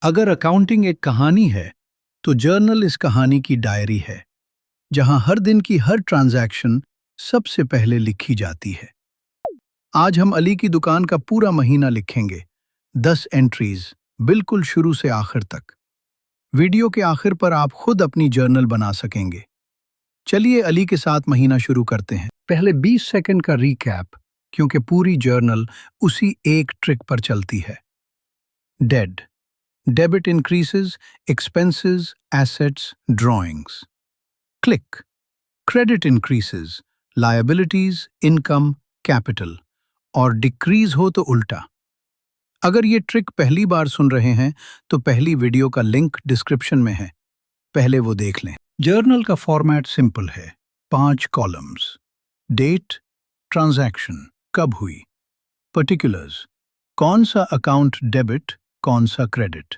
अगर अकाउंटिंग एक कहानी है, तो जर्नल इस कहानी की डायरी है, जहां हर दिन की हर ट्रांजैक्शन सबसे पहले लिखी जाती है। आज हम अली की दुकान का पूरा महीना लिखेंगे, 10 एंट्रीज, बिल्कुल शुरू से आखिर तक। वीडियो के आखिर पर आप खुद अपनी जर्नल बना सकेंगे। चलिए अली के साथ महीना शुरू करते हैं। पहले 20 सेकंड का रिकैप, क्योंकि पूरी जर्नल उसी एक ट्रिक पर चलती है। Dead, debit increases, expenses, assets, drawings. Click, credit increases, liabilities, income, capital. और डिक्रीज हो तो उल्टा। अगर ये ट्रिक पहली बार सुन रहे हैं, तो पहली वीडियो का लिंक डिस्क्रिप्शन में है, पहले वो देख लें। जर्नल का फॉर्मेट सिंपल है, 5 कॉलम्स। डेट, ट्रांजैक्शन, कब हुई। पर्टिकुलर्स, कौन सा अकाउंट डेबिट, कौन सा क्रेडिट।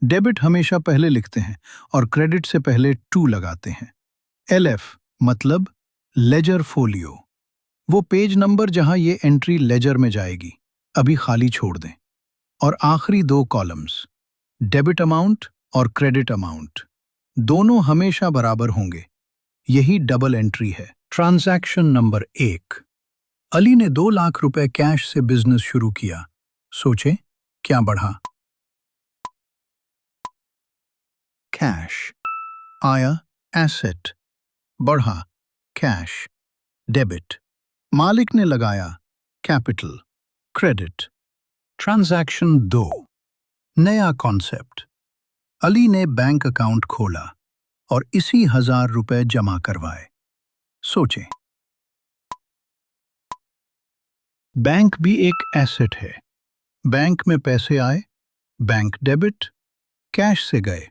डेबिट हमेशा पहले लिखते हैं और क्रेडिट से पहले टू लगाते हैं। LF मतलब लेजर फोलियो, वो पेज नंबर जहां ये एंट्री लेजर में जाएगी, अभी खाली छोड़ दें। और आखिरी 2 कॉलम्स, डेबिट अमाउंट और क्रेडिट अमाउंट, दोनों हमेशा बराबर होंगे। यही डबल एंट्री है। ट्रांजैक्शन नंबर 1, अली ने 2 लाख रुपए कैश से बिजनेस शुरू किया। सोचे क्या बढ़ा। कैश आया, एसेट बढ़ा, कैश। डेबिट, मालिक ने लगाया, कैपिटल। क्रेडिट। ट्रांजैक्शन 2, नया कॉन्सेप्ट, अली ने बैंक अकाउंट खोला और इसी 1000 रुपए जमा करवाए। सोचें, बैंक भी एक एसेट है। बैंक में पैसे आए, बैंक डेबिट, कैश से गए,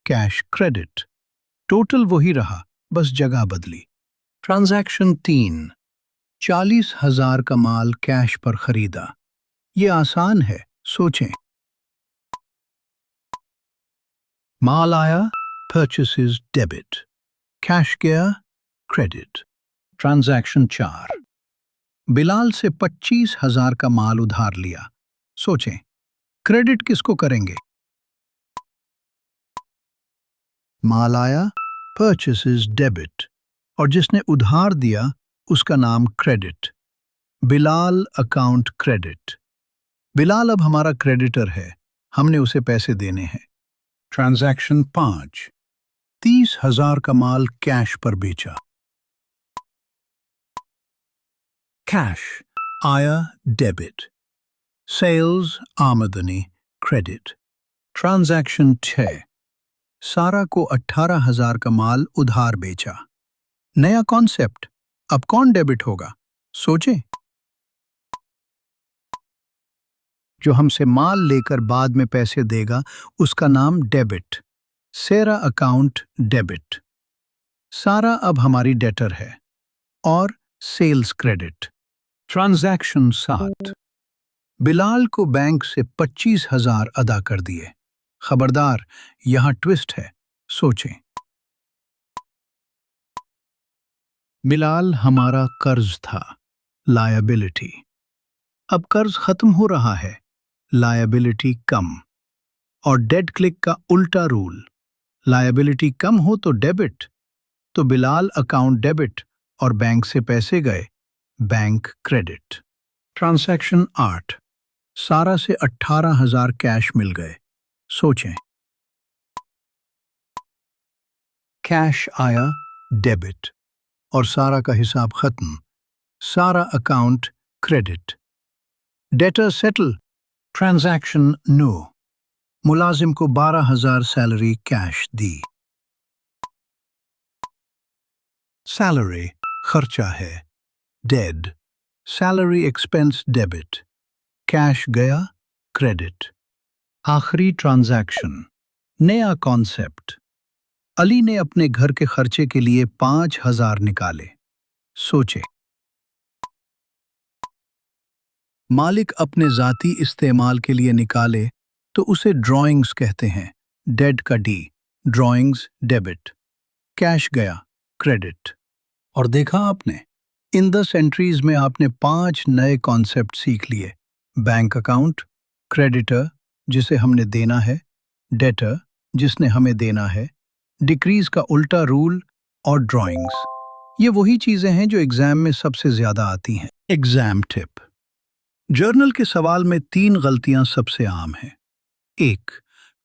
कैश क्रेडिट। टोटल वही रहा, बस जगह बदली। ट्रांजैक्शन 3, 40,000 का माल कैश पर खरीदा। ये आसान है, सोचें। माल आया, परचेसेस डेबिट, कैश गया, क्रेडिट। ट्रांजैक्शन 4, बिलाल से 25,000 का माल उधार लिया। सोचें, क्रेडिट किसको करेंगे। माल आया, परचेसेस डेबिट, और जिसने उधार दिया उसका नाम credit. Bilal account credit. Bilal अब हमारा क्रेडिटर है, हमने उसे पैसे देने हैं। ट्रांजैक्शन 5, 30,000 का माल कैश पर बेचा। कैश आया, डेबिट, सेल्स आमदनी, क्रेडिट। ट्रांजैक्शन 6, सारा को 18,000 का माल उधार बेचा। नया कॉन्सेप्ट, अब कौन डेबिट होगा, सोचें। जो हमसे माल लेकर बाद में पैसे देगा उसका नाम डेबिट। सेरा अकाउंट डेबिट। सारा अब हमारी डेटर है। और सेल्स क्रेडिट। ट्रांजैक्शन 7, बिलाल को बैंक से 25,000 अदा कर दिए। खबरदार, यहां ट्विस्ट है, सोचें। बिलाल हमारा कर्ज था, लायबिलिटी। अब कर्ज खत्म हो रहा है, लायबिलिटी कम। और डेड क्लिक का उल्टा रूल, लायबिलिटी कम हो तो डेबिट, तो बिलाल अकाउंट डेबिट और बैंक से पैसे गए, बैंक क्रेडिट। ट्रांजैक्शन 8, सारा से 18,000 कैश मिल गए। सोचें, कैश आया, डेबिट, और सारा का हिसाब खत्म। सारा account credit. Debtor settle. Transaction 9, मुलाजिम को 12,000 सैलरी कैश दी। सैलरी खर्चा है, dead. Salary expense debit, cash गया, क्रेडिट। आखिरी ट्रांजैक्शन, नया कॉन्सेप्ट, अली ने अपने घर के खर्चे के लिए 5,000 निकाले। सोचे, मालिक अपने जाती इस्तेमाल के लिए निकाले तो उसे ड्राइंग्स कहते हैं। डेड का डी, ड्राइंग्स डेबिट, कैश गया, क्रेडिट। और देखा आपने, इन 10 एंट्रीज में आपने 5 नए कॉन्सेप्ट सीख लिए। बैंक अकाउंट, क्रेडिटर जिसे हमने देना है, डेटर जिसने हमें देना है, डिक्रीज का उल्टा रूल और ड्राइंग्स। ये वही चीजें हैं जो एग्जाम में सबसे ज्यादा आती हैं। Exam tip. जर्नल के सवाल में 3 गलतियां सबसे आम हैं। 1.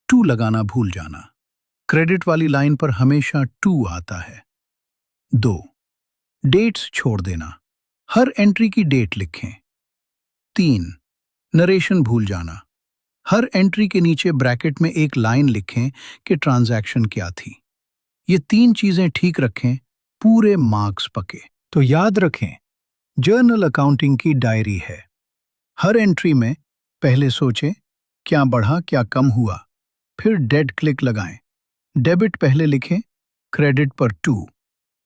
टू लगाना भूल जाना। क्रेडिट वाली लाइन पर हमेशा टू आता है। 2. डेट्स छोड़ देना। हर एंट्री की डेट लिखें। 3. नरेशन भूल जाना। हर एंट्री के नीचे ब्रैकेट में एक लाइन लिखें कि ट्रांजैक्शन क्या थी। ये 3 चीजें ठीक रखें, पूरे मार्क्स पके। तो याद रखें, जर्नल अकाउंटिंग की डायरी है। हर एंट्री में पहले सोचें क्या बढ़ा क्या कम हुआ, फिर डेट क्लिक लगाएं। डेबिट पहले लिखें, क्रेडिट पर 2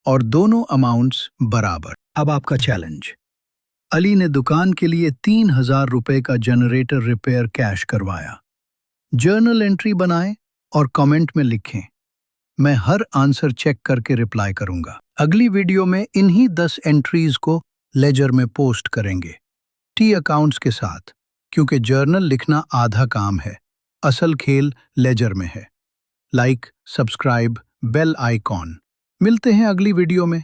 और दोनों अमाउंट्स बराबर। अब आपका चैलेंज। अली ने दुकान के लिए 3000 रुपए का जनरेटर रिपेयर कैश करवाया। जर्नल एंट्री बनाएं और कमेंट में लिखें, मैं हर आंसर चेक करके रिप्लाई करूंगा। अगली वीडियो में इन्हीं 10 एंट्रीज को लेजर में पोस्ट करेंगे, टी अकाउंट्स के साथ, क्योंकि जर्नल लिखना आधा काम है, असल खेल लेजर में है। Like, subscribe, bell icon. मिलते हैं अगली वीडियो में।